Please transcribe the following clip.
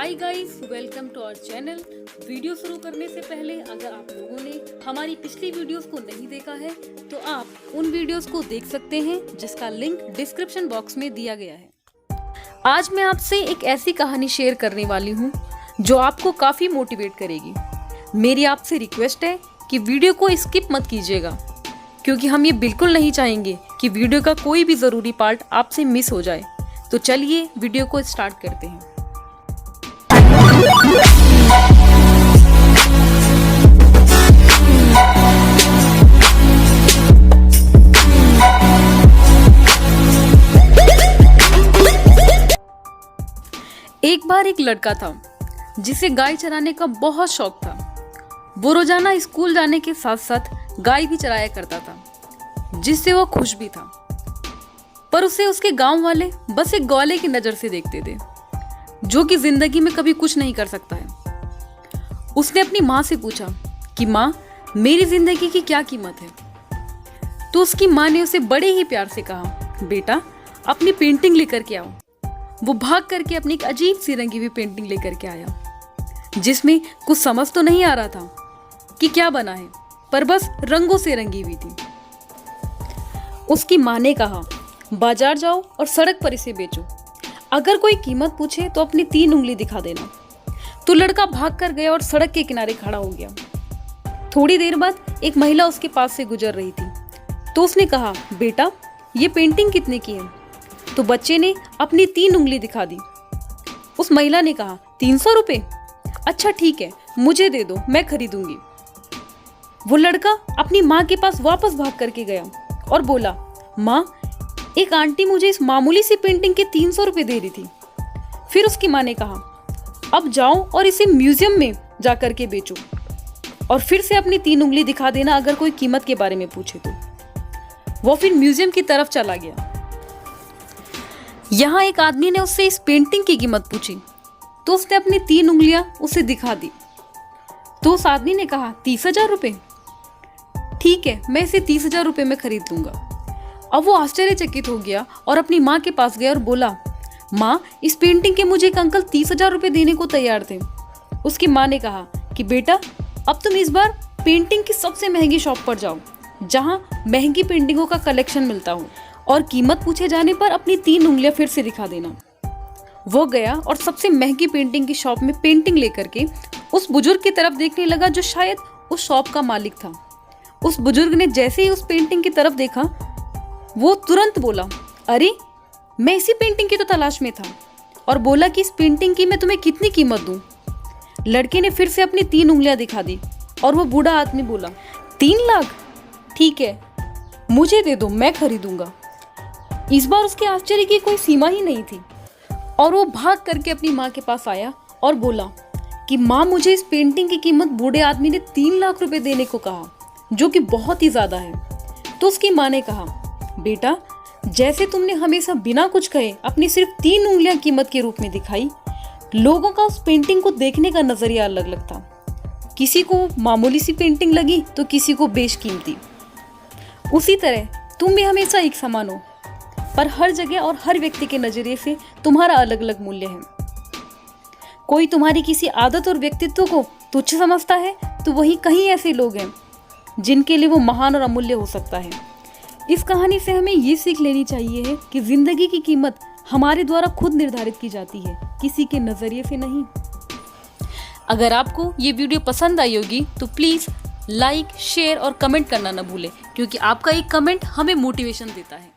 Hi guys, welcome to our channel. Video शुरू करने से पहले अगर आप लोगों ने हमारी पिछली वीडियोस को नहीं देखा है तो आप उन वीडियोस को देख सकते हैं जिसका लिंक डिस्क्रिप्शन बॉक्स में दिया गया है। आज मैं आपसे एक ऐसी कहानी शेयर करने वाली हूँ जो आपको काफ़ी मोटिवेट करेगी। मेरी आपसे रिक्वेस्ट है कि वीडियो को स्किप मत कीजिएगा, क्योंकि हम ये बिल्कुल नहीं चाहेंगे कि वीडियो का कोई भी ज़रूरी पार्ट आपसे मिस हो जाए। तो चलिए वीडियो को स्टार्ट करते हैं। एक बार एक लड़का था जिसे गाय चराने का बहुत शौक था। वो रोजाना स्कूल जाने के साथ साथ गाय भी चराया करता था, जिससे वो खुश भी था। पर उसे उसके गांव वाले बस एक ग्वाले की नजर से देखते थे, जो कि जिंदगी में कभी कुछ नहीं कर सकता है। उसने अपनी माँ से पूछा कि माँ, मेरी जिंदगी की क्या कीमत है? तो उसकी माँ ने उसे बड़े ही प्यार से कहा, बेटा अपनी पेंटिंग लेकर के आओ। वो भाग करके अपनी एक अजीब सी रंगी हुई पेंटिंग लेकर के आया, जिसमें कुछ समझ तो नहीं आ रहा था कि क्या बना है, पर बस रंगों से रंगी हुई थी। उसकी माँ ने कहा, बाजार जाओ और सड़क पर इसे बेचो। अगर कोई कीमत पूछे तो अपनी 3 उंगली दिखा देना। तो लड़का भाग कर गया और सड़क के किनारे खड़ा हो गया। थोड़ी देर बाद एक महिला उसके पास से गुजर रही थी, तो उसने कहा, बेटा ये पेंटिंग कितने की है? तो बच्चे ने अपनी 3 उंगली दिखा दी। उस महिला ने कहा, 300 रुपये? अच्छा ठीक है, मुझे दे दो, मैं खरीदूंगी। वो लड़का अपनी माँ के पास वापस भाग करके गया और बोला, माँ एक आंटी मुझे इस मामूली सी पेंटिंग के 300 रुपये दे रही थी। फिर उसकी माँ ने कहा, अब जाओ और इसे म्यूजियम में जाकर के बेचो, और फिर से अपनी 3 उंगली दिखा देना अगर कोई कीमत के बारे में पूछे तो। वो फिर म्यूजियम की तरफ चला गया। यहाँ एक आदमी ने उससे इस पेंटिंग की कीमत पूछी, तो उसने अपनी 3 उंगलियां उसे दिखा दी। तो उस आदमी ने कहा, 30,000 रुपये? ठीक है, मैं इसे 30,000 रुपये में खरीद लूंगा। अब वो आश्चर्यचकित हो गया और अपनी माँ के पास गया और बोला, माँ इस पेंटिंग के मुझे एक अंकल 30,000 रुपये देने को तैयार थे। उसकी माँ ने कहा कि बेटा अब तुम इस बार पेंटिंग की सबसे महंगी शॉप पर जाओ, जहाँ महंगी पेंटिंगों का कलेक्शन मिलता हो, और कीमत पूछे जाने पर अपनी 3 उंगलियां फिर से दिखा देना। वो गया और सबसे महंगी पेंटिंग की शॉप में पेंटिंग लेकर के उस बुजुर्ग की तरफ देखने लगा, जो शायद उस शॉप का मालिक था। उस बुजुर्ग ने जैसे ही उस पेंटिंग की तरफ देखा, वो तुरंत बोला, अरे मैं इसी पेंटिंग की तो तलाश में था, और बोला कि इस पेंटिंग की मैं तुम्हें कितनी कीमत दूं? लड़के ने फिर से अपनी 3 उंगलियां दिखा दी और वो बूढ़ा आदमी बोला, 3 लाख? ठीक है, मुझे दे दो, मैं खरीदूंगा। इस बार उसके आश्चर्य की कोई सीमा ही नहीं थी, और वो भाग करके अपनी माँ के पास आया और बोला कि माँ मुझे इस पेंटिंग की कीमत बूढ़े आदमी ने 3 लाख रुपए देने को कहा, जो कि बहुत ही ज्यादा है। तो उसकी माँ ने कहा, बेटा जैसे तुमने हमेशा बिना कुछ कहे अपनी सिर्फ 3 उंगलियां कीमत के रूप में दिखाई, लोगों का उस पेंटिंग को देखने का नजरिया अलग अलग था। किसी को मामूली सी पेंटिंग लगी तो किसी को बेशकीमती। उसी तरह तुम भी हमेशा एक समान हो, पर हर जगह और हर व्यक्ति के नजरिए से तुम्हारा अलग अलग मूल्य है। कोई तुम्हारी किसी आदत और व्यक्तित्व को तुच्छ समझता है, तो वहीं कहीं ऐसे लोग हैं जिनके लिए वो महान और अमूल्य हो सकता है। इस कहानी से हमें ये सीख लेनी चाहिए है कि जिंदगी की कीमत हमारे द्वारा खुद निर्धारित की जाती है, किसी के नजरिए से नहीं। अगर आपको ये वीडियो पसंद आई होगी तो प्लीज लाइक, शेयर और कमेंट करना न भूलें, क्योंकि आपका एक कमेंट हमें मोटिवेशन देता है।